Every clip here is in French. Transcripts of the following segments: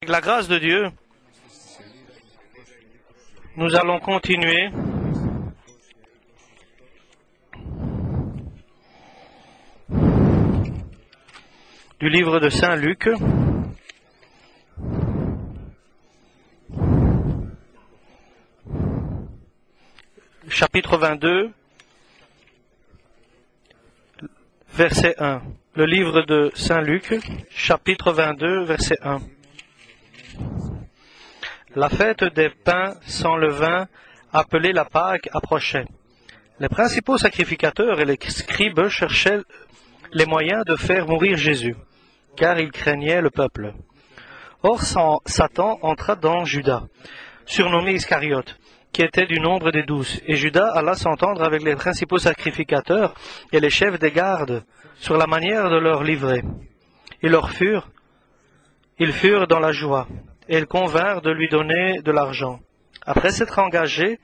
Avec la grâce de Dieu, nous allons continuer du livre de Saint Luc, chapitre 22, verset 1. Le livre de Saint Luc, chapitre 22, verset 1. La fête des pains sans levain, appelée la Pâque, approchait. Les principaux sacrificateurs et les scribes cherchaient les moyens de faire mourir Jésus, car ils craignaient le peuple. Or Satan entra dans Judas, surnommé Iscariote, qui était du nombre des 12, et Judas alla s'entendre avec les principaux sacrificateurs et les chefs des gardes sur la manière de leur livrer. Ils furent dans la joie, et ils convinrent de lui donner de l'argent. Après s'être engagés,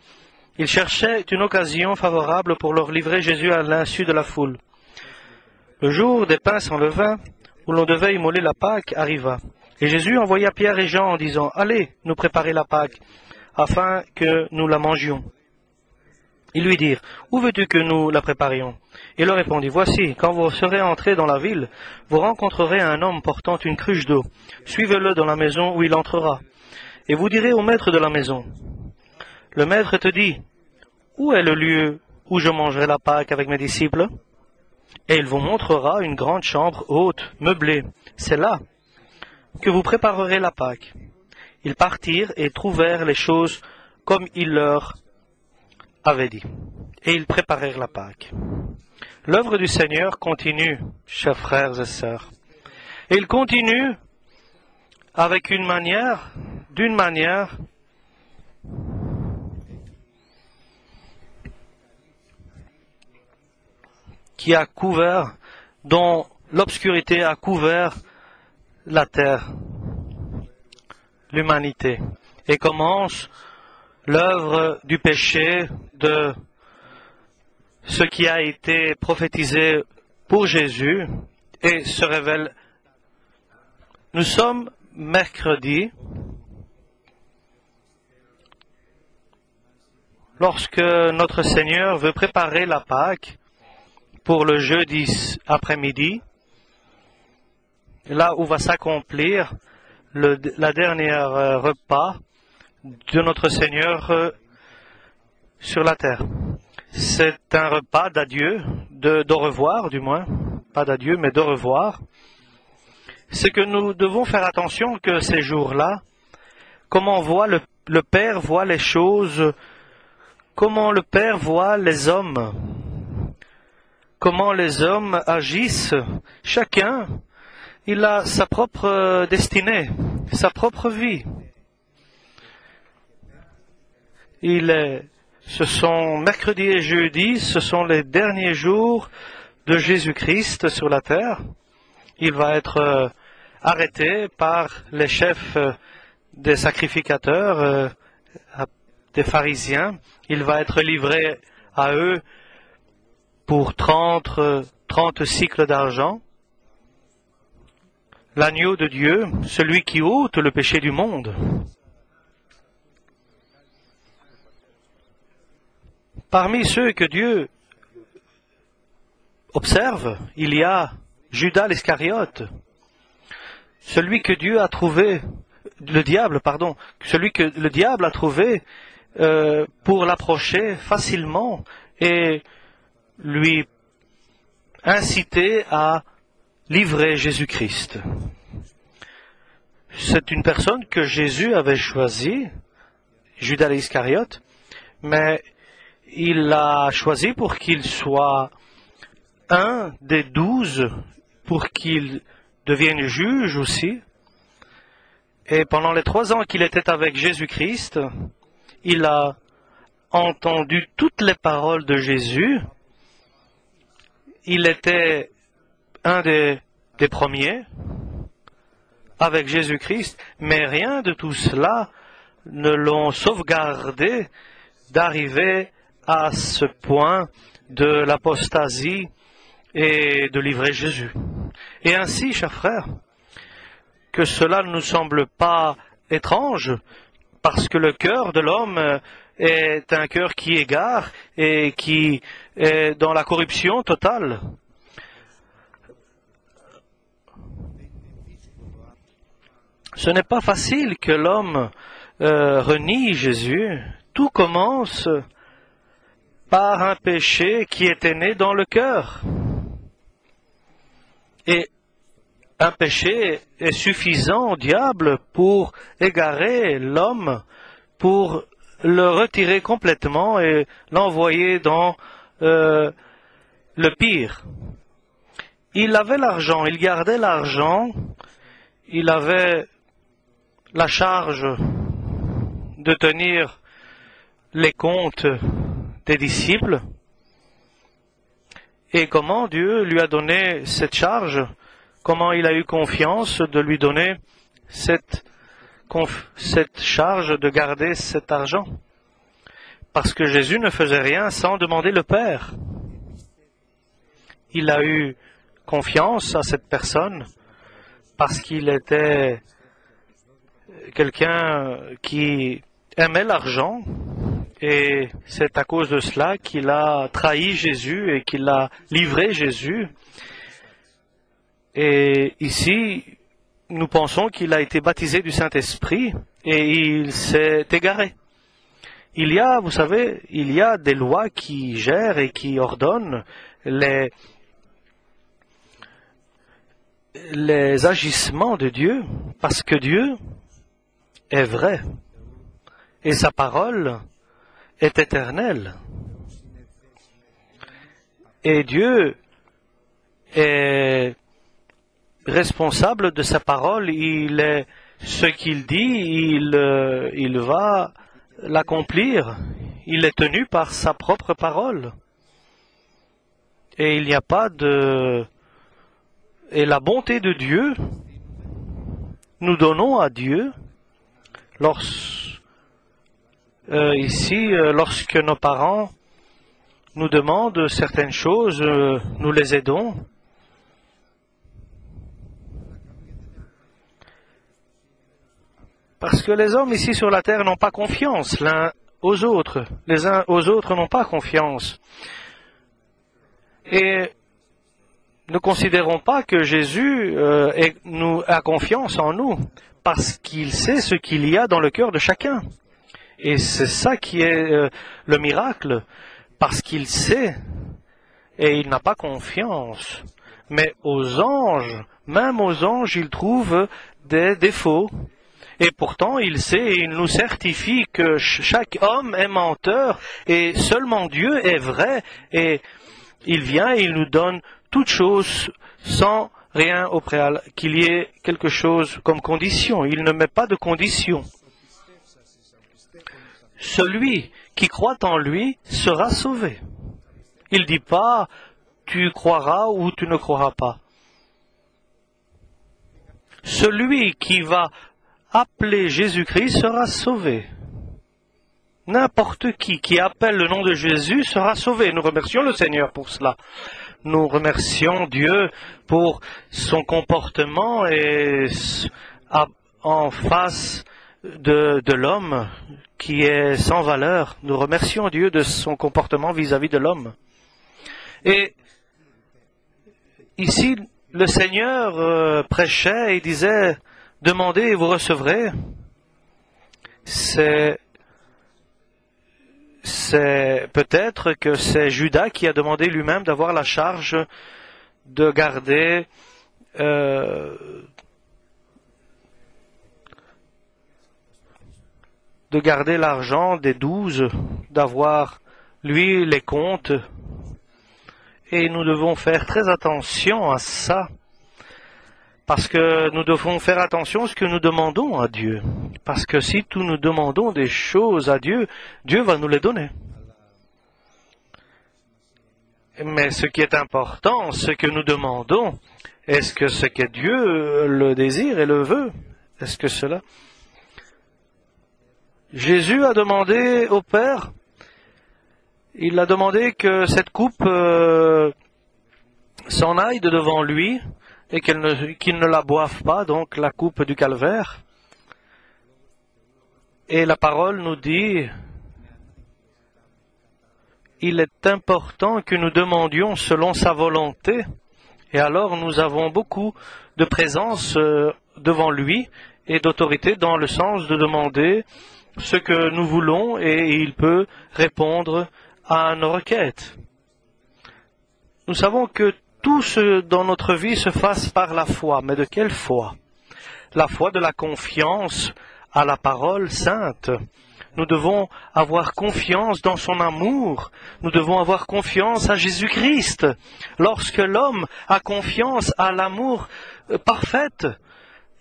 ils cherchaient une occasion favorable pour leur livrer Jésus à l'insu de la foule. Le jour des pains sans levain, où l'on devait immoler la Pâque, arriva. Et Jésus envoya Pierre et Jean en disant « Allez, nous préparer la Pâque, afin que nous la mangions. » Ils lui dirent « Où veux-tu que nous la préparions ?» Il leur répondit « Voici, quand vous serez entrés dans la ville, vous rencontrerez un homme portant une cruche d'eau. Suivez-le dans la maison où il entrera. Et vous direz au maître de la maison, « Le maître te dit, où est le lieu où je mangerai la Pâque avec mes disciples ?» Et il vous montrera une grande chambre haute, meublée. C'est là que vous préparerez la Pâque. Ils partirent et trouvèrent les choses comme il leur avait dit. Et ils préparèrent la Pâque. L'œuvre du Seigneur continue, chers frères et sœurs. Et il continue avec d'une manière qui a couvert, dont l'obscurité a couvert la terre, l'humanité, et commence l'œuvre du péché, de ce qui a été prophétisé pour Jésus, et se révèle. Nous sommes mercredi, lorsque notre Seigneur veut préparer la Pâque pour le jeudi après-midi, là où va s'accomplir la dernière repas de notre Seigneur sur la terre. C'est un repas d'adieu, d'au revoir du moins, pas d'adieu mais d'au revoir. C'est que nous devons faire attention que ces jours-là, comment le Père voit les choses, comment le Père voit les hommes, comment les hommes agissent. Chacun, il a sa propre destinée, sa propre vie. Ce sont mercredi et jeudi, ce sont les derniers jours de Jésus-Christ sur la terre. Il va être arrêté par les chefs des sacrificateurs, des pharisiens. Il va être livré à eux pour 30 cycles d'argent. L'agneau de Dieu, celui qui ôte le péché du monde. Parmi ceux que Dieu observe, il y a Judas l'Iscariote, celui que Dieu a trouvé, celui que le diable a trouvé pour l'approcher facilement et lui inciter à livrer Jésus-Christ. C'est une personne que Jésus avait choisie, Judas l'Iscariote, mais il l'a choisi pour qu'il soit un des 12, pour qu'il devienne juge aussi. Et pendant les 3 ans qu'il était avec Jésus-Christ, il a entendu toutes les paroles de Jésus. Il était un des premiers avec Jésus-Christ, mais rien de tout cela ne l'ont sauvegardé d'arriver à ce point de l'apostasie et de livrer Jésus. Et ainsi, chers frères, que cela ne nous semble pas étrange, parce que le cœur de l'homme est un cœur qui égare et qui est dans la corruption totale. Ce n'est pas facile que l'homme renie Jésus. Tout commence par un péché qui était né dans le cœur. Et un péché est suffisant au diable pour égarer l'homme, pour le retirer complètement et l'envoyer dans le pire. Il avait l'argent, il gardait l'argent, il avait la charge de tenir les comptes des disciples. Et comment Dieu lui a donné cette charge? Comment il a eu confiance de lui donner cette charge de garder cet argent? Parce que Jésus ne faisait rien sans demander le Père. Il a eu confiance à cette personne parce qu'il était quelqu'un qui aimait l'argent, et c'est à cause de cela qu'il a trahi Jésus et qu'il a livré Jésus. Et ici, nous pensons qu'il a été baptisé du Saint-Esprit et il s'est égaré. Il y a, vous savez, il y a des lois qui gèrent et qui ordonnent les agissements de Dieu, parce que Dieu est vrai et sa parole est éternelle. Et Dieu est responsable de sa parole. Il est ce qu'il dit, il va l'accomplir. Il est tenu par sa propre parole. Et il n'y a pas de... Et la bonté de Dieu, nous donnons à Dieu lorsque nos parents nous demandent certaines choses, nous les aidons. Parce que les hommes ici sur la terre n'ont pas confiance l'un aux autres. Les uns aux autres n'ont pas confiance. Et ne considérons pas que Jésus a confiance en nous, parce qu'il sait ce qu'il y a dans le cœur de chacun. Et c'est ça qui est le miracle, parce qu'il sait, et il n'a pas confiance. Mais aux anges, même aux anges, il trouve des défauts. Et pourtant, il sait et il nous certifie que chaque homme est menteur, et seulement Dieu est vrai, et il vient et il nous donne toutes choses sans rien au préalable, qu'il y ait quelque chose comme condition. Il ne met pas de condition. Celui qui croit en lui sera sauvé. Il ne dit pas tu croiras ou tu ne croiras pas. Celui qui va appeler Jésus-Christ sera sauvé. N'importe qui appelle le nom de Jésus sera sauvé. Nous remercions le Seigneur pour cela. Nous remercions Dieu pour son comportement et en face de l'homme qui est sans valeur. Nous remercions Dieu de son comportement vis-à-vis de l'homme. Et ici, le Seigneur prêchait et disait « Demandez et vous recevrez ». C'est peut-être que c'est Judas qui a demandé lui-même d'avoir la charge de garder l'argent des 12, d'avoir lui les comptes. Et nous devons faire très attention à ça, parce que nous devons faire attention à ce que nous demandons à Dieu. Parce que si nous demandons des choses à Dieu, Dieu va nous les donner. Mais ce qui est important, ce que nous demandons, est-ce que ce que Dieu le désire et le veut? Est-ce que cela... Jésus a demandé au Père, il a demandé que cette coupe s'en aille de devant lui, et qu'ils ne la boivent pas, donc la coupe du calvaire. Et la parole nous dit, il est important que nous demandions selon sa volonté. Et alors nous avons beaucoup de présence devant lui et d'autorité dans le sens de demander ce que nous voulons et il peut répondre à nos requêtes. Nous savons que tout ce dans notre vie se fasse par la foi. Mais de quelle foi? La foi de la confiance à la parole sainte. Nous devons avoir confiance dans son amour. Nous devons avoir confiance à Jésus-Christ. Lorsque l'homme a confiance à l'amour parfait,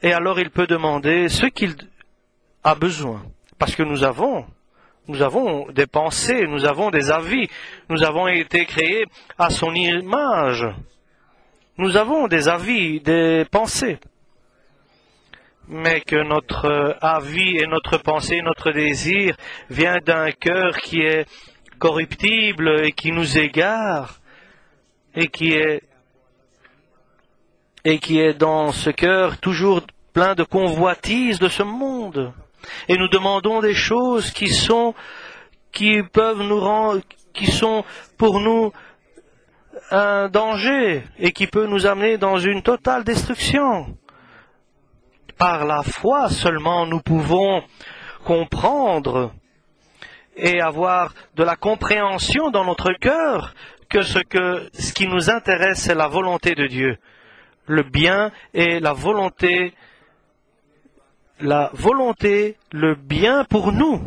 et alors il peut demander ce qu'il a besoin. Parce que nous avons des pensées, nous avons des avis, nous avons été créés à son image. Nous avons des avis, des pensées. Mais que notre avis et notre pensée, notre désir vient d'un cœur qui est corruptible et qui nous égare et qui est dans ce cœur toujours plein de convoitises de ce monde. Et nous demandons des choses qui sont pour nous un danger et qui peut nous amener dans une totale destruction. Par la foi seulement nous pouvons comprendre et avoir de la compréhension dans notre cœur que ce qui nous intéresse, c'est la volonté de Dieu. Le bien et la volonté, le bien pour nous.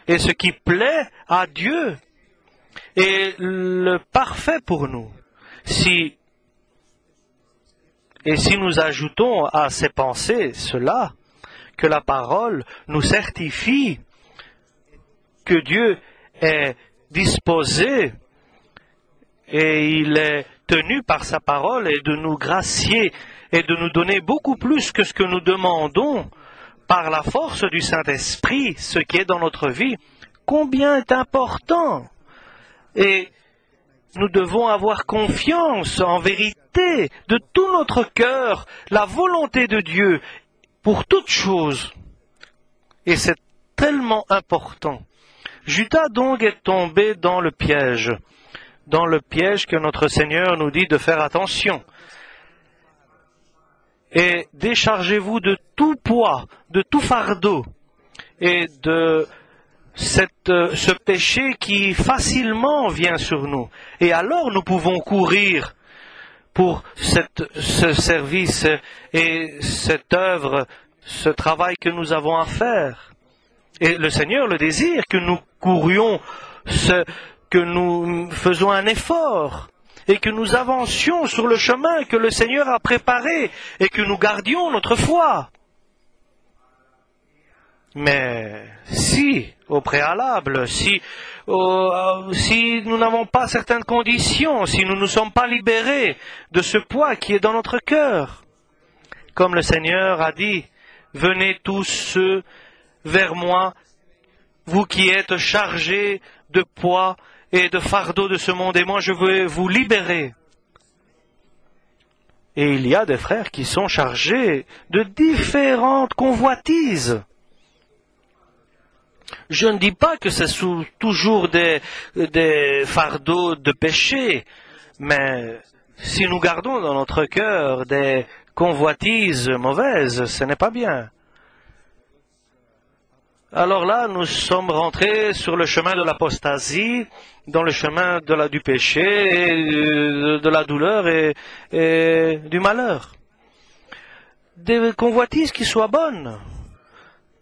Et ce qui plaît à Dieu est le parfait pour nous. Et si nous ajoutons à ces pensées cela, que la parole nous certifie que Dieu est disposé et il est tenu par sa parole et de nous gracier et de nous donner beaucoup plus que ce que nous demandons par la force du Saint-Esprit, ce qui est dans notre vie, combien est important. Et nous devons avoir confiance en vérité de tout notre cœur, la volonté de Dieu pour toutes choses. Et c'est tellement important. Judas donc est tombé dans le piège que notre Seigneur nous dit de faire attention. Et déchargez-vous de tout poids, de tout fardeau et de ce péché qui facilement vient sur nous. Et alors nous pouvons courir pour ce service et cette œuvre, ce travail que nous avons à faire. Et le Seigneur le désire que nous courions, que nous faisons un effort et que nous avancions sur le chemin que le Seigneur a préparé et que nous gardions notre foi. Mais si, au préalable, si nous n'avons pas certaines conditions, si nous ne sommes pas libérés de ce poids qui est dans notre cœur, comme le Seigneur a dit, venez tous ceux vers moi, vous qui êtes chargés de poids et de fardeau de ce monde, et moi je vais vous libérer. Et il y a des frères qui sont chargés de différentes convoitises. Je ne dis pas que c'est toujours des fardeaux de péché, mais si nous gardons dans notre cœur des convoitises mauvaises, ce n'est pas bien. Alors là, nous sommes rentrés sur le chemin de l'apostasie, dans le chemin du péché, et de la douleur et du malheur. Des convoitises qui soient bonnes.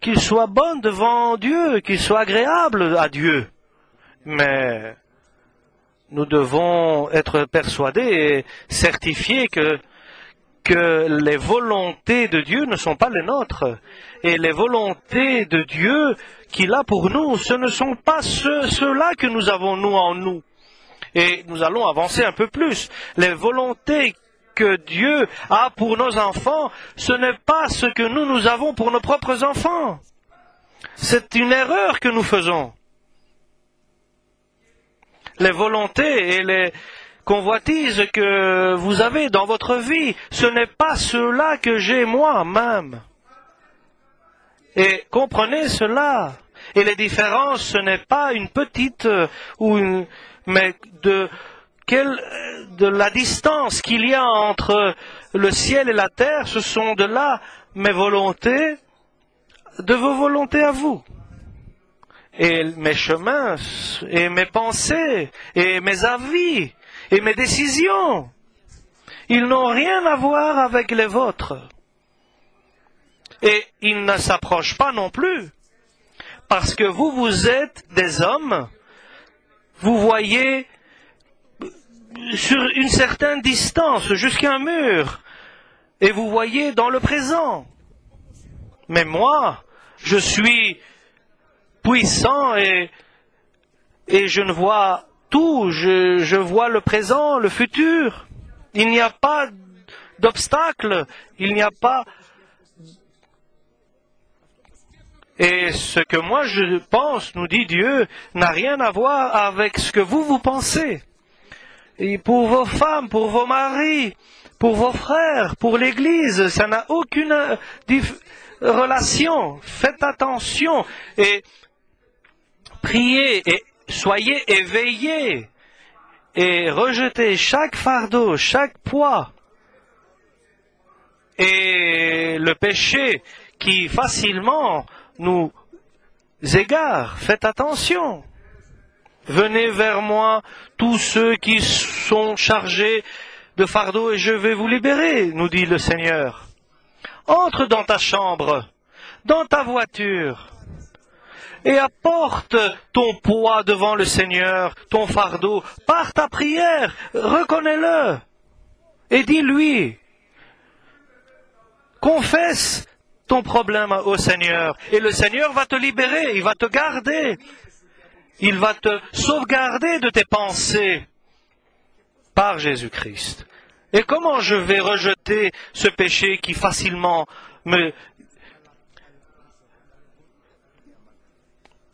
Qu'il soit bon devant Dieu, qu'il soit agréable à Dieu. Mais nous devons être persuadés et certifiés que les volontés de Dieu ne sont pas les nôtres. Et les volontés de Dieu qu'il a pour nous, ce ne sont pas ceux-là que nous avons nous en nous. Et nous allons avancer un peu plus. Les volontés que Dieu a pour nos enfants, ce n'est pas ce que nous avons pour nos propres enfants. C'est une erreur que nous faisons. Les volontés et les convoitises que vous avez dans votre vie, ce n'est pas cela que j'ai moi-même. Et comprenez cela. Et les différences, ce n'est pas une petite mais de la distance qu'il y a entre le ciel et la terre, ce sont de là mes volontés, de vos volontés à vous. Et mes chemins, et mes pensées, et mes avis, et mes décisions, ils n'ont rien à voir avec les vôtres. Et ils ne s'approchent pas non plus. Parce que vous êtes des hommes, vous voyez sur une certaine distance, jusqu'à un mur, et vous voyez dans le présent. Mais moi, je suis puissant et je ne vois tout, je vois le présent, le futur. Il n'y a pas d'obstacle, il n'y a pas... Et ce que moi je pense, nous dit Dieu, n'a rien à voir avec ce que vous pensez. Et pour vos femmes, pour vos maris, pour vos frères, pour l'Église, ça n'a aucune relation. Faites attention et priez et soyez éveillés et rejetez chaque fardeau, chaque poids et le péché qui facilement nous égare. Faites attention. Venez vers moi, tous ceux qui sont chargés de fardeau, et je vais vous libérer, nous dit le Seigneur. Entre dans ta chambre, dans ta voiture, et apporte ton poids devant le Seigneur, ton fardeau, par ta prière, reconnais-le, et dis-lui, confesse ton problème au Seigneur, et le Seigneur va te libérer, il va te garder, il va te sauvegarder de tes pensées par Jésus-Christ. Et comment je vais rejeter ce péché qui facilement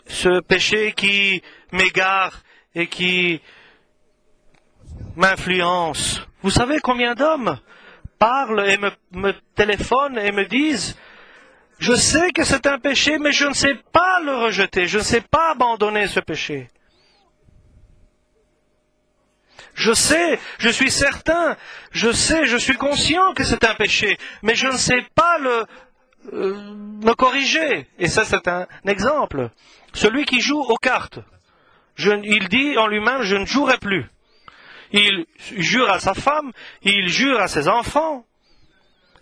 ce péché qui m'égare et qui m'influence? Vous savez combien d'hommes parlent et me téléphonent et me disent: je sais que c'est un péché, mais je ne sais pas le rejeter, je ne sais pas abandonner ce péché. Je sais, je suis certain, je sais, je suis conscient que c'est un péché, mais je ne sais pas me corriger. Et ça, c'est un exemple. Celui qui joue aux cartes, il dit en lui-même: je ne jouerai plus. Il jure à sa femme, il jure à ses enfants,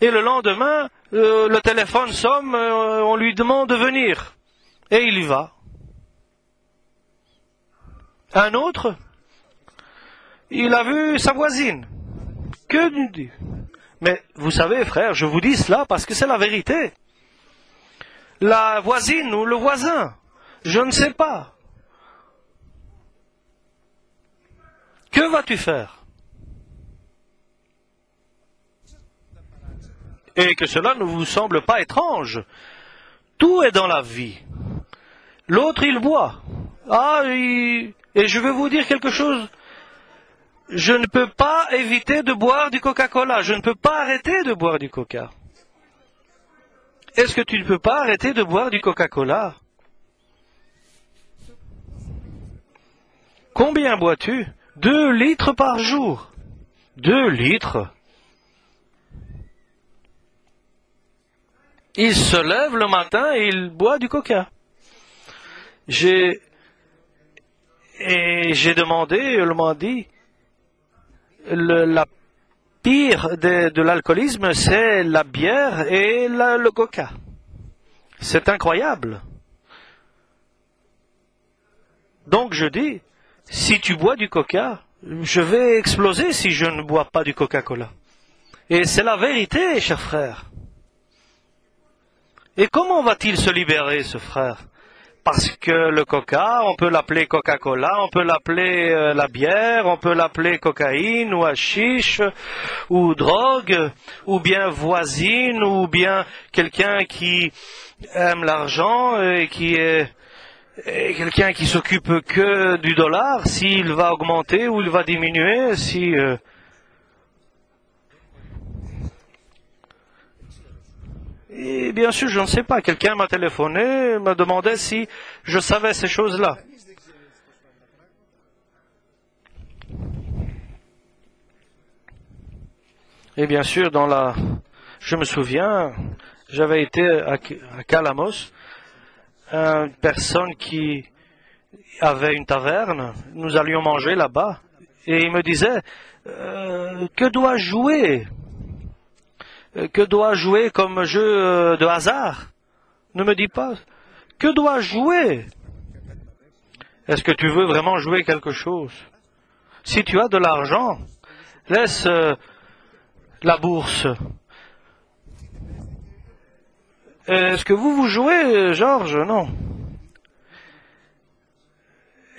et le lendemain, le téléphone sonne, on lui demande de venir. Et il y va. Un autre, il a vu sa voisine. Que nous dit? Mais vous savez, frère, je vous dis cela parce que c'est la vérité. La voisine ou le voisin, je ne sais pas. Que vas-tu faire? Et que cela ne vous semble pas étrange. Tout est dans la vie. L'autre, il boit. Et je vais vous dire quelque chose. Je ne peux pas éviter de boire du Coca-Cola. Je ne peux pas arrêter de boire du Coca. Est-ce que tu ne peux pas arrêter de boire du Coca-Cola? Combien bois-tu? 2 litres par jour. 2 litres. Il se lève le matin et il boit du Coca. J'ai demandé, elle m'a dit, la pire de l'alcoolisme, c'est la bière et le Coca. C'est incroyable. Donc je dis, si tu bois du Coca, je vais exploser si je ne bois pas du Coca-Cola. Et c'est la vérité, chers frères. Et comment va-t-il se libérer, ce frère? Parce que le Coca, on peut l'appeler Coca-Cola, on peut l'appeler la bière, on peut l'appeler cocaïne ou hashish ou drogue, ou bien voisine, ou bien quelqu'un qui aime l'argent et qui est Et quelqu'un qui s'occupe que du dollar, s'il va augmenter ou il va diminuer, si... Et bien sûr, je ne sais pas. Quelqu'un m'a téléphoné, me demandait si je savais ces choses-là. Et bien sûr, je me souviens, j'avais été à Calamos, une personne qui avait une taverne, nous allions manger là-bas, et il me disait, que dois-je jouer? Que dois-je jouer comme jeu de hasard? Ne me dis pas, que dois-je jouer? Est-ce que tu veux vraiment jouer quelque chose? Si tu as de l'argent, laisse la bourse. Est-ce que vous jouez, Georges? Non.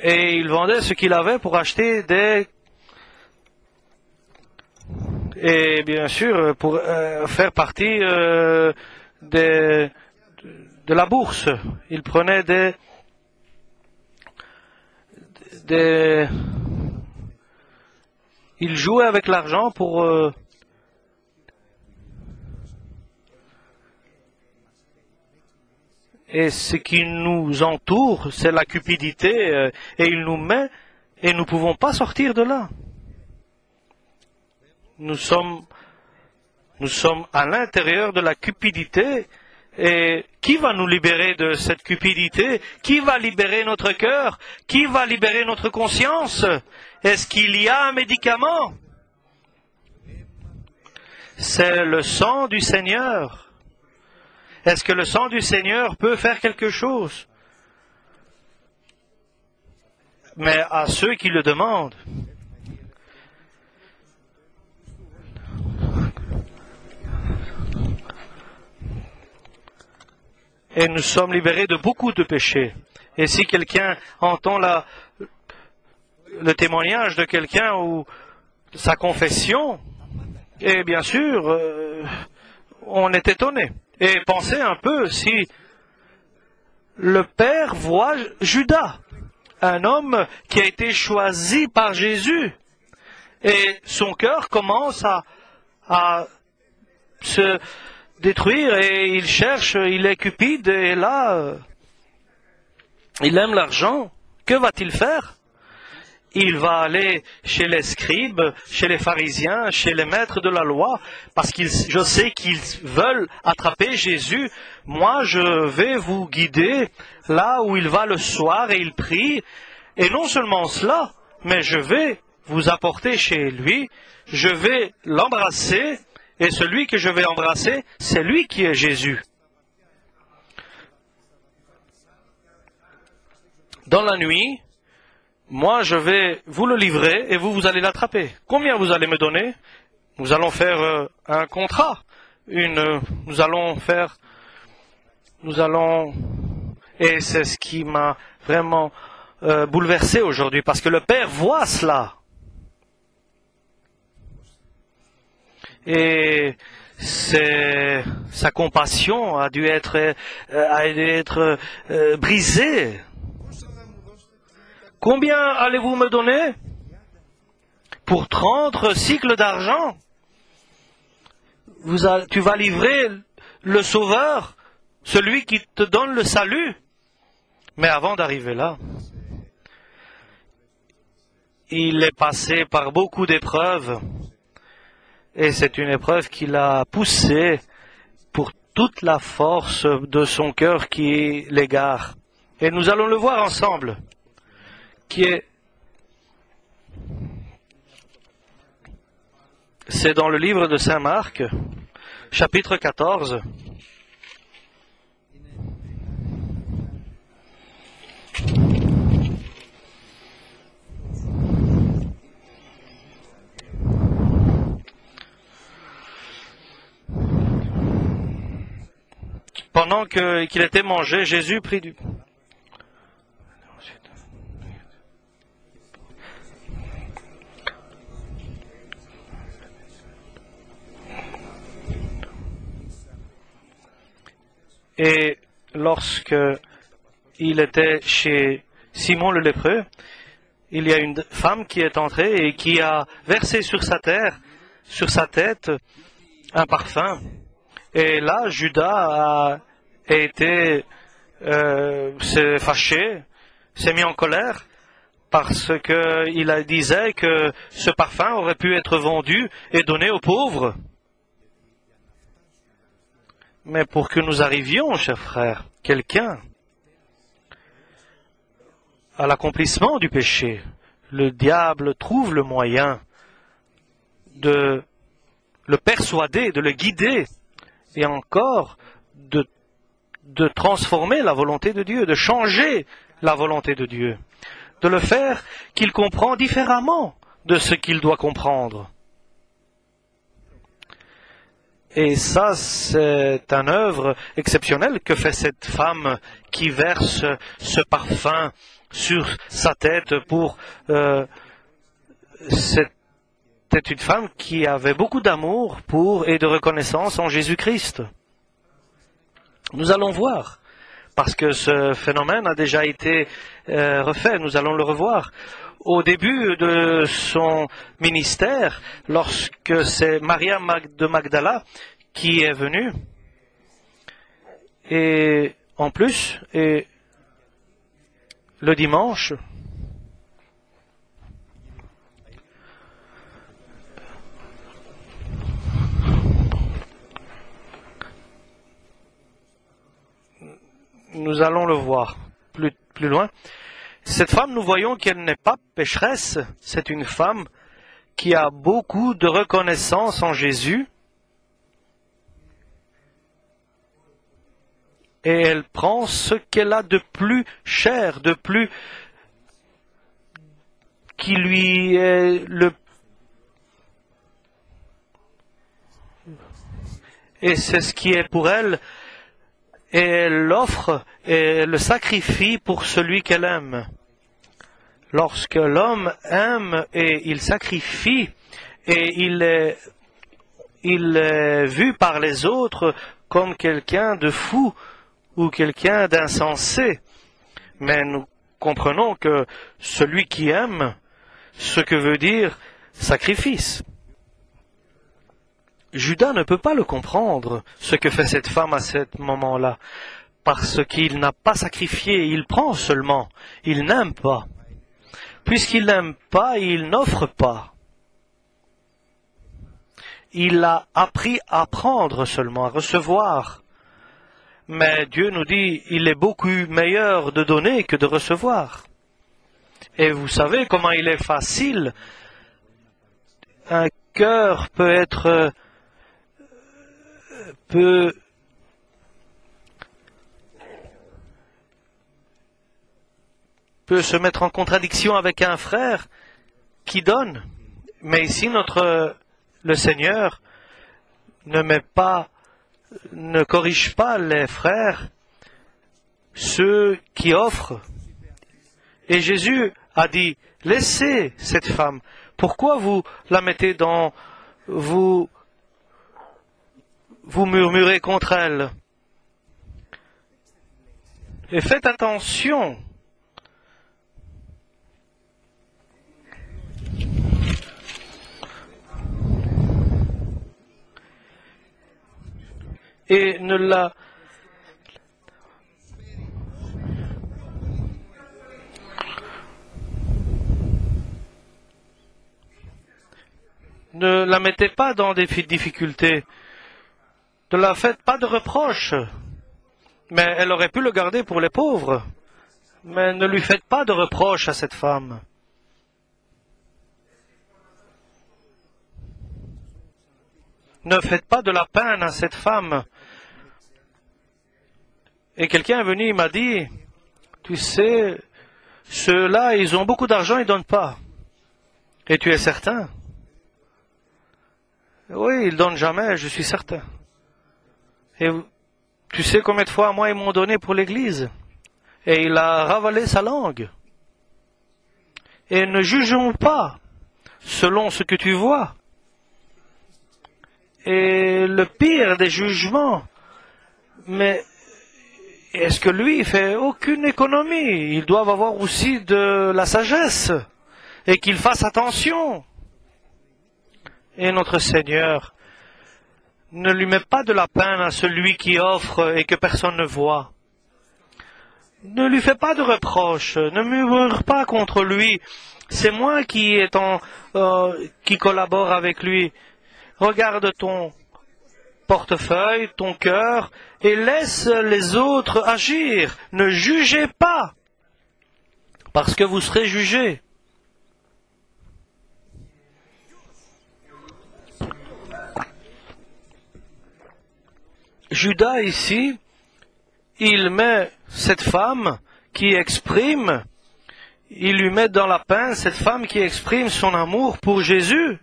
Et il vendait ce qu'il avait pour acheter et bien sûr, pour faire partie de la bourse. Il prenait il jouait avec l'argent pour... et ce qui nous entoure, c'est la cupidité, et il nous met, et nous ne pouvons pas sortir de là. Nous sommes à l'intérieur de la cupidité, et qui va nous libérer de cette cupidité? Qui va libérer notre cœur? Qui va libérer notre conscience? Est-ce qu'il y a un médicament? C'est le sang du Seigneur. Est-ce que le sang du Seigneur peut faire quelque chose? Mais à ceux qui le demandent. Et nous sommes libérés de beaucoup de péchés. Et si quelqu'un entend le témoignage de quelqu'un ou sa confession, et bien sûr, on est étonné. Et pensez un peu si le Père voit Judas, un homme qui a été choisi par Jésus, et son cœur commence à se détruire et il cherche, il est cupide et là, il aime l'argent. Que va-t-il faire? Il va aller chez les scribes, chez les pharisiens, chez les maîtres de la loi, parce que je sais qu'ils veulent attraper Jésus. Moi, je vais vous guider là où il va le soir et il prie. Et non seulement cela, mais je vais vous apporter chez lui, je vais l'embrasser, et celui que je vais embrasser, c'est lui qui est Jésus. Dans la nuit, moi, je vais vous le livrer et vous allez l'attraper. Combien vous allez me donner? Nous allons faire un contrat. Nous allons... Et c'est ce qui m'a vraiment bouleversé aujourd'hui, parce que le Père voit cela. Et sa compassion a dû être brisée. Combien allez-vous me donner? Pour 30 cycles d'argent? Tu vas livrer le Sauveur, celui qui te donne le salut. Mais avant d'arriver là, il est passé par beaucoup d'épreuves. Et c'est une épreuve qui l'a poussé pour toute la force de son cœur qui l'égare. Et nous allons le voir ensemble. C'est dans le livre de Saint Marc, chapitre 14. Pendant qu'il était mangé, Jésus prit du... Et lorsque il était chez Simon le lépreux. Il y a une femme qui est entrée et qui a versé sur sa tête, un parfum. Et là, Judas a été s'est fâché, s'est mis en colère, parce qu'il disait que ce parfum aurait pu être vendu et donné aux pauvres. Mais pour que nous arrivions, chers frères, quelqu'un à l'accomplissement du péché, le diable trouve le moyen de le persuader, de le guider, et encore de transformer la volonté de Dieu, de changer la volonté de Dieu, de le faire qu'il comprend différemment de ce qu'il doit comprendre. Et ça, c'est une œuvre exceptionnelle que fait cette femme qui verse ce parfum sur sa tête c'était une femme qui avait beaucoup d'amour et de reconnaissance en Jésus-Christ. Nous allons voir, parce que ce phénomène a déjà été refait, nous allons le revoir. Au début de son ministère, lorsque c'est Maria de Magdala qui est venue, et en plus, et le dimanche, nous allons le voir plus loin. Cette femme, nous voyons qu'elle n'est pas pécheresse, c'est une femme qui a beaucoup de reconnaissance en Jésus, et elle prend ce qu'elle a de plus cher, de plus qui lui est et c'est ce qui est pour elle, et elle l'offre et le sacrifie pour celui qu'elle aime. Lorsque l'homme aime et il sacrifie, et il est vu par les autres comme quelqu'un de fou ou quelqu'un d'insensé. Mais nous comprenons que celui qui aime, ce que veut dire sacrifice. Judas ne peut pas le comprendre, ce que fait cette femme à ce moment-là, parce qu'il n'a pas sacrifié, il prend seulement, il n'aime pas. Puisqu'il n'aime pas, il n'offre pas. Il a appris à prendre seulement, à recevoir. Mais Dieu nous dit, il est beaucoup meilleur de donner que de recevoir. Et vous savez comment il est facile. Un cœur peut se mettre en contradiction avec un frère qui donne. Mais ici, le Seigneur ne corrige pas les frères, ceux qui offrent. Et Jésus a dit, laissez cette femme. Pourquoi vous la mettez vous murmurez contre elle? Et faites attention. Et ne la mettez pas dans des difficultés. Ne la faites pas de reproches. Mais elle aurait pu le garder pour les pauvres. Mais ne lui faites pas de reproches à cette femme. Ne faites pas de la peine à cette femme. Et quelqu'un est venu, il m'a dit, tu sais, ceux-là, ils ont beaucoup d'argent, ils ne donnent pas. Et tu es certain? Oui, ils ne donnent jamais, je suis certain. Et tu sais combien de fois, moi, ils m'ont donné pour l'église? Et il a ravalé sa langue. Et ne jugeons pas selon ce que tu vois. Et le pire des jugements, mais est-ce que lui, il fait aucune économie? Ils doivent avoir aussi de la sagesse et qu'ils fassent attention. Et notre Seigneur ne lui met pas de la peine à celui qui offre et que personne ne voit. Ne lui fais pas de reproches, ne murmure pas contre lui. C'est moi qui collabore avec lui. Regarde ton portefeuille, ton cœur, et laisse les autres agir. Ne jugez pas, parce que vous serez jugés. Judas ici, il met cette femme qui exprime, il lui met dans la peine cette femme qui exprime son amour pour Jésus,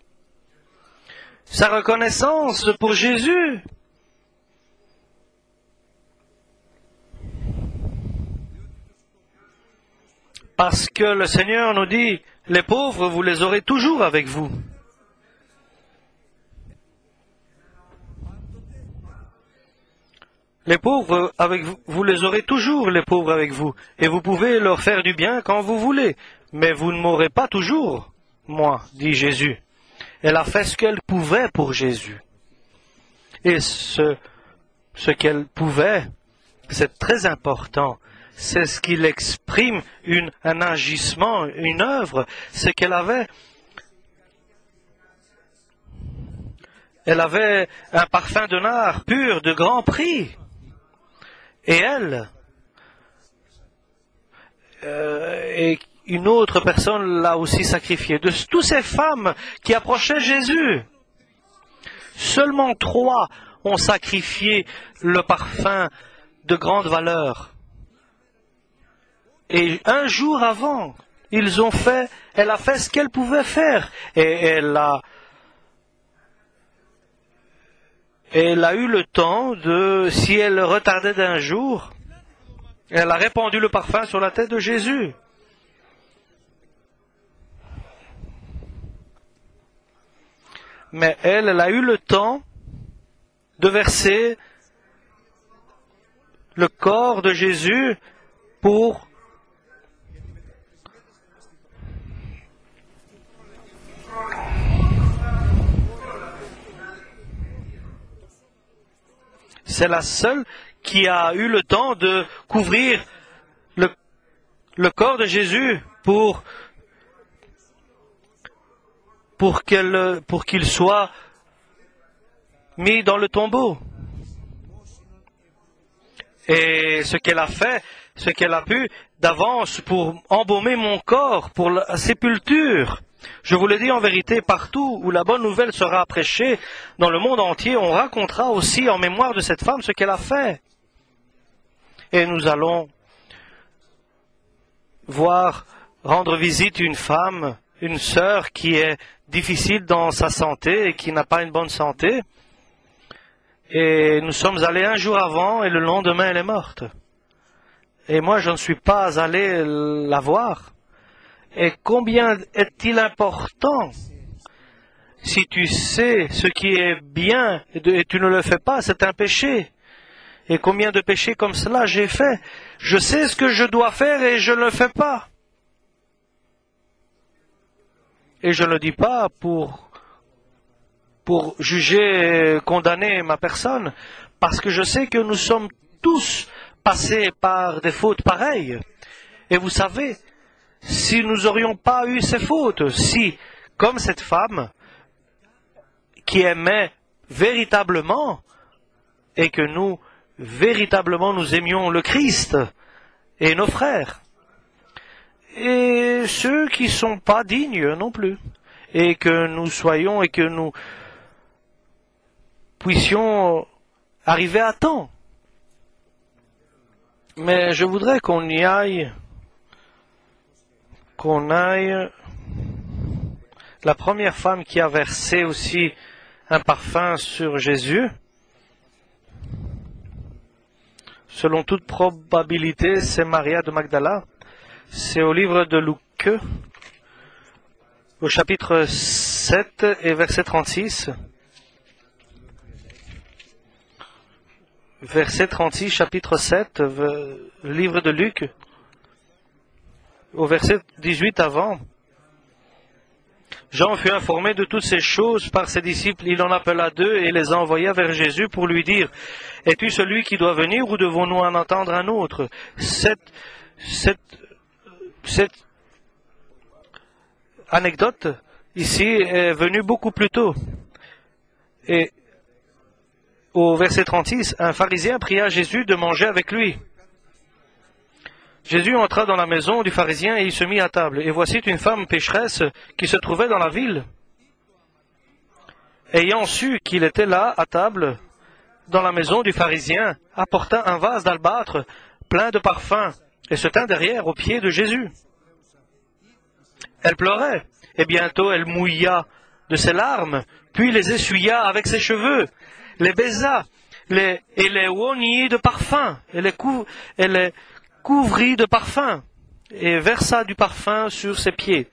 sa reconnaissance pour Jésus. Parce que le Seigneur nous dit, les pauvres, vous les aurez toujours avec vous. Les pauvres avec vous, vous les aurez toujours, les pauvres avec vous, et vous pouvez leur faire du bien quand vous voulez, mais vous ne m'aurez pas toujours, moi, dit Jésus. Elle a fait ce qu'elle pouvait pour Jésus. Et ce qu'elle pouvait, c'est très important. C'est ce qu'il exprime un agissement, une œuvre, c'est qu'elle avait. Elle avait un parfum de nard pur, de grand prix. Et elle, et une autre personne l'a aussi sacrifié. De toutes ces femmes qui approchaient Jésus, seulement 3 ont sacrifié le parfum de grande valeur. Et un jour avant, elle a fait ce qu'elle pouvait faire. Et elle a eu le temps si elle retardait d'un jour, elle a répandu le parfum sur la tête de Jésus. Mais elle a eu le temps de verser le corps de Jésus pour c'est la seule qui a eu le temps de couvrir le corps de Jésus pour qu'il soit mis dans le tombeau. Et ce qu'elle a fait, ce qu'elle a pu d'avance pour embaumer mon corps, pour la sépulture. Je vous le dis en vérité, partout où la bonne nouvelle sera prêchée dans le monde entier, on racontera aussi en mémoire de cette femme ce qu'elle a fait. Et nous allons rendre visite une femme, une sœur qui est difficile dans sa santé et qui n'a pas une bonne santé. Et nous sommes allés un jour avant et le lendemain elle est morte. Et moi je ne suis pas allé la voir. Et combien est-il important, si tu sais ce qui est bien et tu ne le fais pas, c'est un péché. Et combien de péchés comme cela j'ai fait. Je sais ce que je dois faire et je ne le fais pas. Et je ne le dis pas pour juger et condamner ma personne, parce que je sais que nous sommes tous passés par des fautes pareilles. Et vous savez, si nous n'aurions pas eu ces fautes, si, comme cette femme, qui aimait véritablement, et que nous, véritablement, nous aimions le Christ et nos frères, et ceux qui ne sont pas dignes non plus, et que nous soyons et que nous puissions arriver à temps. Mais je voudrais qu'on aille. La première femme qui a versé aussi un parfum sur Jésus, selon toute probabilité, c'est Maria de Magdala. C'est au livre de Luc, au chapitre 7 et verset 36. verset 36, chapitre 7, livre de Luc, au verset 18 avant. Jean fut informé de toutes ces choses par ses disciples. Il en appela deux et les envoya vers Jésus pour lui dire, « Es-tu celui qui doit venir ou devons-nous en entendre un autre ?» Cette anecdote ici est venue beaucoup plus tôt. Et au verset 36, un pharisien pria Jésus de manger avec lui. Jésus entra dans la maison du pharisien et il se mit à table. Et voici une femme pécheresse qui se trouvait dans la ville. Ayant su qu'il était là, à table, dans la maison du pharisien, apporta un vase d'albâtre plein de parfums et se tint derrière aux pieds de Jésus. Elle pleurait, et bientôt elle mouilla de ses larmes, puis les essuya avec ses cheveux, les baisa, et les oignit de parfum, et les couvrit de parfum, et versa du parfum sur ses pieds.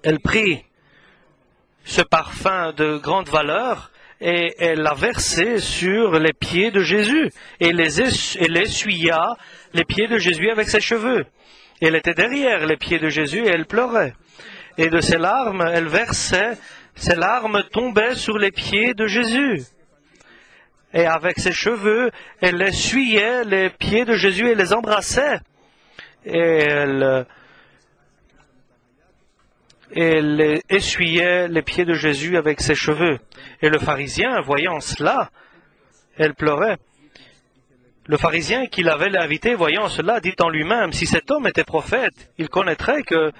Elle prit ce parfum de grande valeur, et elle l'a versé sur les pieds de Jésus, et elle essuya les pieds de Jésus avec ses cheveux. Elle était derrière les pieds de Jésus et elle pleurait. Et de ses larmes, elle versait, ses larmes tombaient sur les pieds de Jésus. Et avec ses cheveux, elle essuyait les pieds de Jésus et les embrassait. Et elle essuyait les pieds de Jésus avec ses cheveux. Et le pharisien, voyant cela, elle pleurait. Le pharisien qui l'avait invité, voyant cela, dit en lui-même, si cet homme était prophète, il connaîtrait que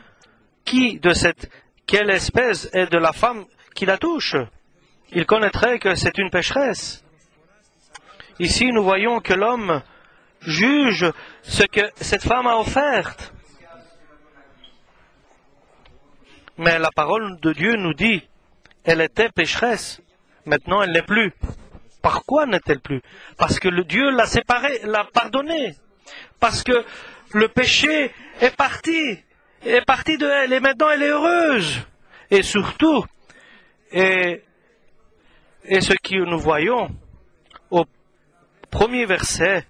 quelle espèce est de la femme qui la touche. Il connaîtrait que c'est une pécheresse. Ici, nous voyons que l'homme juge ce que cette femme a offert. Mais la parole de Dieu nous dit, elle était pécheresse. Maintenant, elle n'est plus. Pourquoi n'est-elle plus? Parce que le Dieu l'a séparée, l'a pardonnée. Parce que le péché est parti de elle, et maintenant elle est heureuse. Et surtout, et ce que nous voyons au premier verset,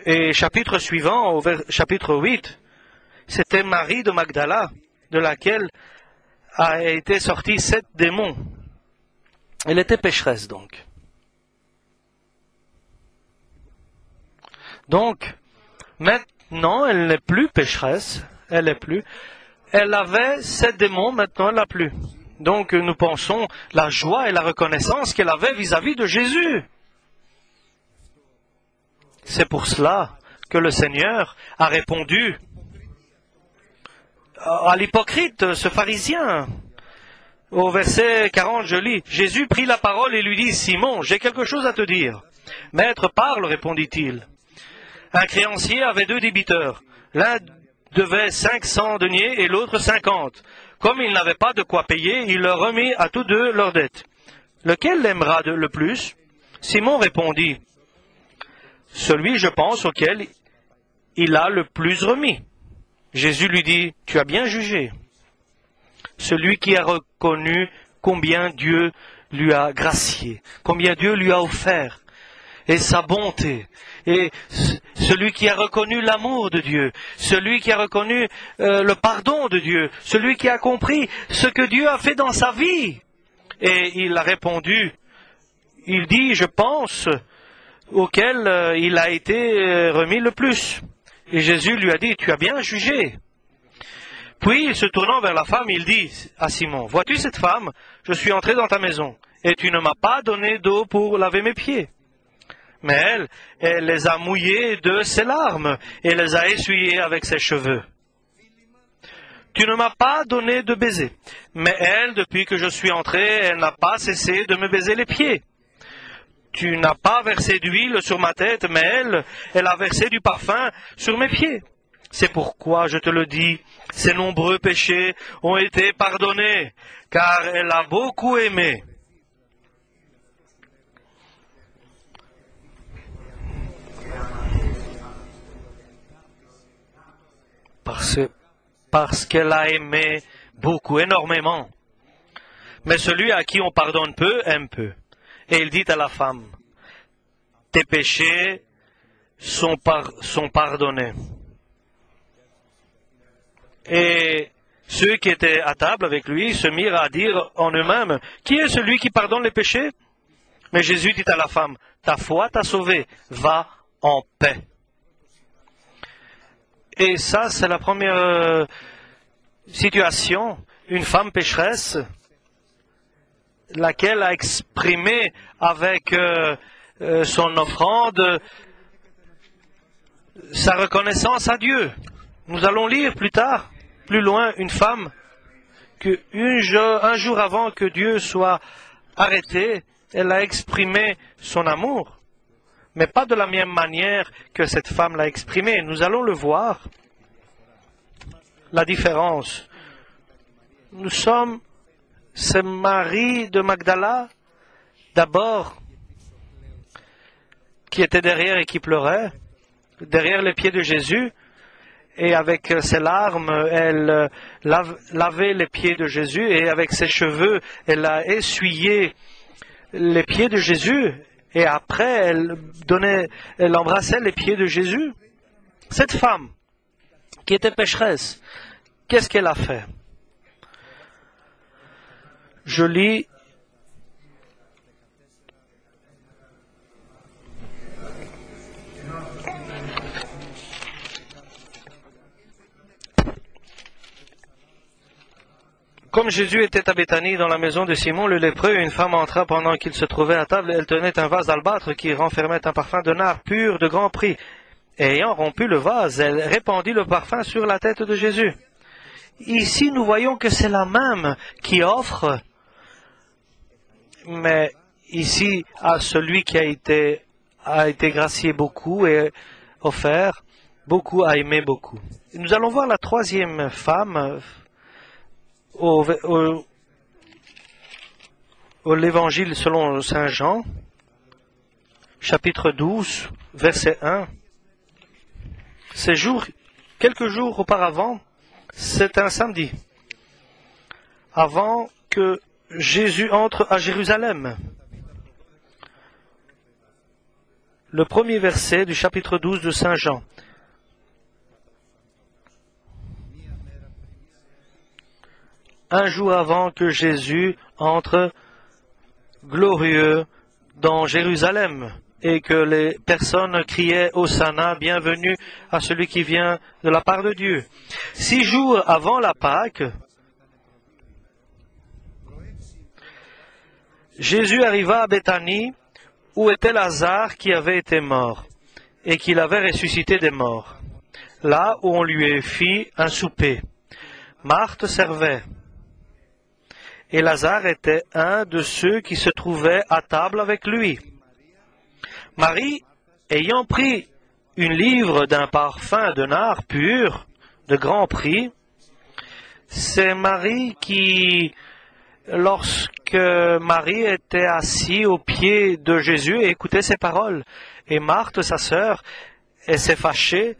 et chapitre suivant, au chapitre 8, c'était Marie de Magdala, de laquelle a été sorti 7 démons. Elle était pécheresse, donc. Donc, maintenant, elle n'est plus pécheresse, elle n'est plus. Elle avait 7 démons, maintenant elle n'a plus. Donc, nous pensons la joie et la reconnaissance qu'elle avait vis-à-vis de Jésus. C'est pour cela que le Seigneur a répondu à l'hypocrite, ce pharisien. Au verset 40, je lis, Jésus prit la parole et lui dit, Simon, j'ai quelque chose à te dire. Maître, parle, répondit-il. Un créancier avait 2 débiteurs. L'un devait 500 deniers et l'autre 50. Comme il n'avait pas de quoi payer, il leur remit à tous deux leurs dettes. Lequel l'aimera le plus? Simon répondit, celui, je pense, auquel il a le plus remis. Jésus lui dit, tu as bien jugé. Celui qui a reconnu combien Dieu lui a gracié, combien Dieu lui a offert, et sa bonté, et celui qui a reconnu l'amour de Dieu, celui qui a reconnu le pardon de Dieu, celui qui a compris ce que Dieu a fait dans sa vie. Et il a répondu, il dit, je pense, auquel il a été remis le plus. Et Jésus lui a dit, tu as bien jugé. Puis, se tournant vers la femme, il dit à Simon, vois-tu cette femme? Je suis entré dans ta maison, et tu ne m'as pas donné d'eau pour laver mes pieds. Mais elle les a mouillés de ses larmes, et les a essuyés avec ses cheveux. Tu ne m'as pas donné de baiser. Mais elle, depuis que je suis entré, elle n'a pas cessé de me baiser les pieds. Tu n'as pas versé d'huile sur ma tête, mais elle a versé du parfum sur mes pieds. C'est pourquoi je te le dis, ses nombreux péchés ont été pardonnés, car elle a beaucoup aimé. Parce qu'elle a aimé beaucoup, énormément. Mais celui à qui on pardonne peu, aime peu. Et il dit à la femme, tes péchés sont pardonnés. Et ceux qui étaient à table avec lui se mirent à dire en eux-mêmes, qui est celui qui pardonne les péchés? Mais Jésus dit à la femme, ta foi t'a sauvée, va en paix. Et ça, c'est la première situation, une femme pécheresse, laquelle a exprimé avec son offrande sa reconnaissance à Dieu. Nous allons lire plus tard, plus loin, une femme que un jour avant que Dieu soit arrêté, elle a exprimé son amour, mais pas de la même manière que cette femme l'a exprimé. Nous allons le voir, la différence. C'est Marie de Magdala, d'abord, qui était derrière et qui pleurait, derrière les pieds de Jésus, et avec ses larmes, elle lavait les pieds de Jésus, et avec ses cheveux, elle a essuyé les pieds de Jésus, et après, elle embrassait les pieds de Jésus. Cette femme, qui était pécheresse, qu'est-ce qu'elle a fait? Je lis Comme Jésus était à Béthanie dans la maison de Simon le lépreux, une femme entra pendant qu'il se trouvait à table. Elle tenait un vase d'albâtre qui renfermait un parfum de nard pur de grand prix. Et ayant rompu le vase, elle répandit le parfum sur la tête de Jésus. Ici, nous voyons que c'est la même qui offre, mais ici, à celui qui a été gracié beaucoup et offert, beaucoup a aimé beaucoup. Nous allons voir la troisième femme au l'Évangile selon Saint Jean, chapitre 12, verset 1. Quelques jours auparavant, c'est un samedi, avant que Jésus entre à Jérusalem. Le premier verset du chapitre 12 de Saint Jean. Un jour avant que Jésus entre glorieux dans Jérusalem et que les personnes criaient Hosanna, bienvenue à celui qui vient de la part de Dieu. 6 jours avant la Pâque, Jésus arriva à Béthanie où était Lazare qui avait été mort et qu'il avait ressuscité des morts, là où on lui fit un souper. Marthe servait. Et Lazare était un de ceux qui se trouvaient à table avec lui. Marie, ayant pris une livre d'un parfum de nard pur, de grand prix, c'est Marie qui, lorsque Marie était assise aux pieds de Jésus et écoutait ses paroles, et Marthe, sa sœur, elle s'est fâchée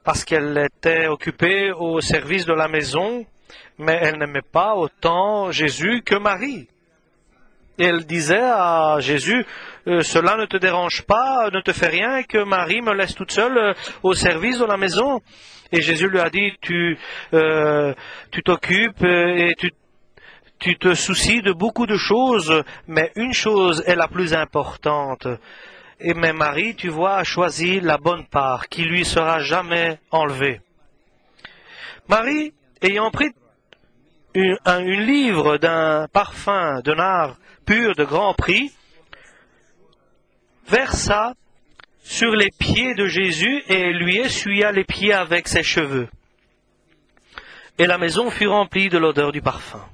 parce qu'elle était occupée au service de la maison, mais elle n'aimait pas autant Jésus que Marie. Et elle disait à Jésus, cela ne te dérange pas, ne te fait rien que Marie me laisse toute seule au service de la maison. Et Jésus lui a dit, tu t'occupes et tu te soucies de beaucoup de choses, mais une chose est la plus importante. Mais Marie, tu vois, a choisi la bonne part qui lui sera jamais enlevée. Marie, ayant pris une livre d'un parfum de nard pur de grand prix, versa sur les pieds de Jésus et lui essuya les pieds avec ses cheveux. Et la maison fut remplie de l'odeur du parfum.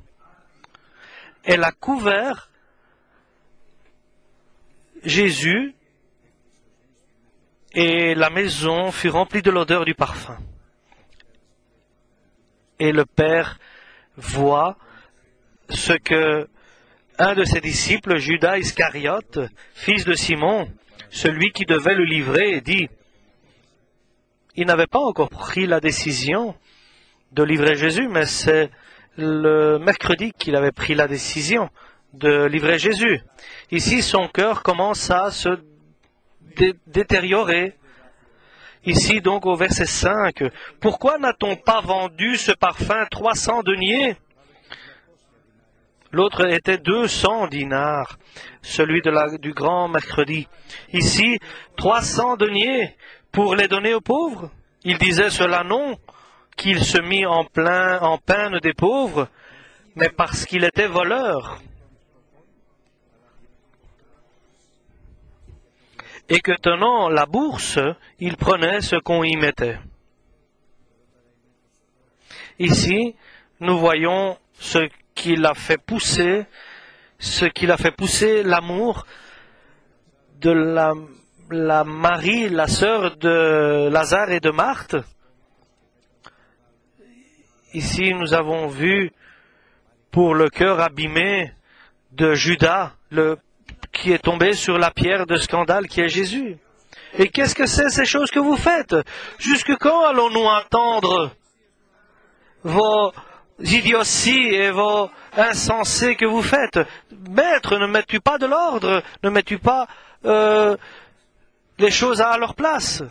Elle a couvert Jésus et la maison fut remplie de l'odeur du parfum. Et le Père voit ce que un de ses disciples, Judas Iscariote, fils de Simon, celui qui devait le livrer, dit, il n'avait pas encore pris la décision de livrer Jésus, mais c'est le mercredi qu'il avait pris la décision de livrer Jésus. Ici, son cœur commence à se détériorer. Ici, donc, au verset 5, « Pourquoi n'a-t-on pas vendu ce parfum 300 deniers ?» L'autre était 200 dinars, celui du grand mercredi. Ici, 300 deniers pour les donner aux pauvres. Il disait cela non qu'il se mit en peine des pauvres, mais parce qu'il était voleur. Et que tenant la bourse, il prenait ce qu'on y mettait. Ici, nous voyons ce qu'il a fait pousser, l'amour de la Marie, la sœur de Lazare et de Marthe. Ici, nous avons vu pour le cœur abîmé de Judas, qui est tombé sur la pierre de scandale qui est Jésus. Et qu'est-ce que c'est ces choses que vous faites? Jusque quand allons-nous entendre vos idioties et vos insensés que vous faites? Maître, ne mets-tu pas de l'ordre? Ne mets-tu pas les choses à leur place?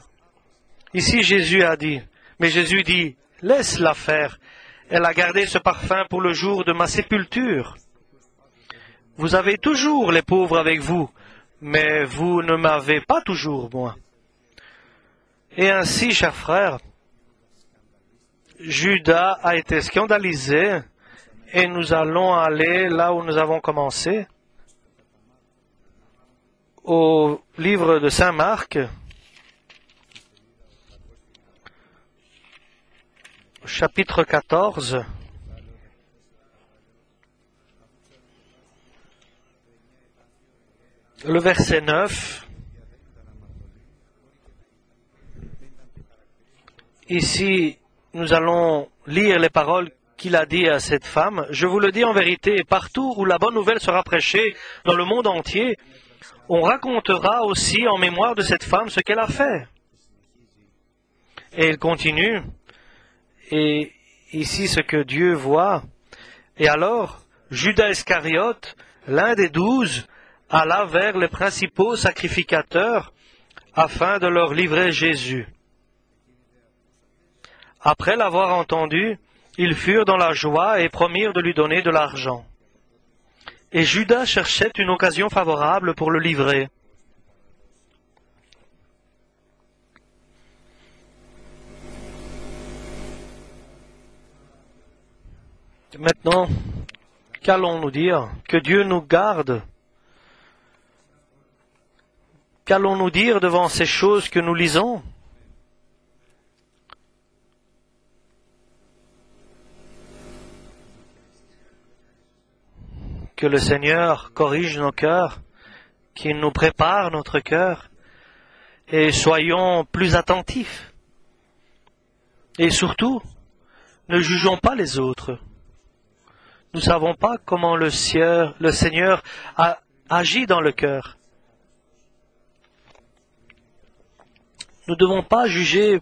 Ici, Jésus a dit, mais Jésus dit, laisse-la faire. Elle a gardé ce parfum pour le jour de ma sépulture. Vous avez toujours les pauvres avec vous, mais vous ne m'avez pas toujours, moi. Et ainsi, chers frères, Judas a été scandalisé, et nous allons aller là où nous avons commencé, au livre de Saint Marc, chapitre 14. Le verset 9, ici, nous allons lire les paroles qu'il a dit à cette femme. « Je vous le dis en vérité, partout où la bonne nouvelle sera prêchée dans le monde entier, on racontera aussi en mémoire de cette femme ce qu'elle a fait. » Et il continue, et ici ce que Dieu voit. Et alors, Judas Iscariote, l'un des 12, alla vers les principaux sacrificateurs afin de leur livrer Jésus. Après l'avoir entendu, ils furent dans la joie et promirent de lui donner de l'argent. Et Judas cherchait une occasion favorable pour le livrer. Maintenant, qu'allons-nous dire? Que Dieu nous garde. Qu'allons-nous dire devant ces choses que nous lisons? Que le Seigneur corrige nos cœurs, qu'il nous prépare notre cœur, et soyons plus attentifs. Et surtout, ne jugeons pas les autres. Nous ne savons pas comment le Seigneur a agi dans le cœur. Nous ne devons pas juger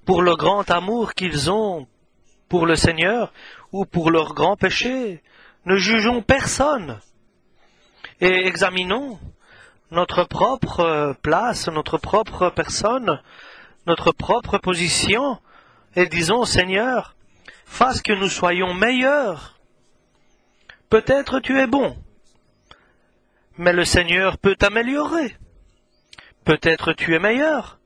pour le grand amour qu'ils ont pour le Seigneur ou pour leur grand péché. Ne jugeons personne et examinons notre propre place, notre propre personne, notre propre position et disons, Seigneur, fasse que nous soyons meilleurs. Peut-être tu es bon, mais le Seigneur peut t'améliorer. Peut-être tu es meilleur,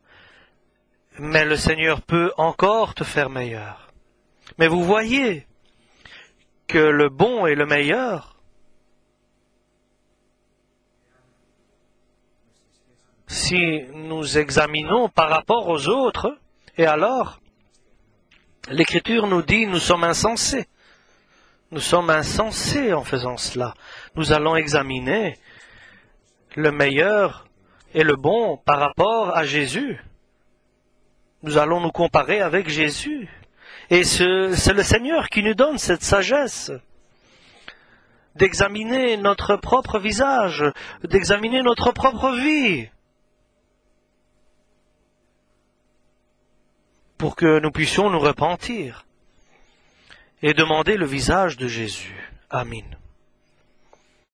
mais le Seigneur peut encore te faire meilleur. Mais vous voyez que le bon et le meilleur, si nous examinons par rapport aux autres, et alors, l'Écriture nous dit, nous sommes insensés. Nous sommes insensés en faisant cela. Nous allons examiner le meilleur et le bon par rapport à Jésus. Nous allons nous comparer avec Jésus. Et c'est le Seigneur qui nous donne cette sagesse d'examiner notre propre visage, d'examiner notre propre vie, pour que nous puissions nous repentir. et demander le visage de Jésus. Amen.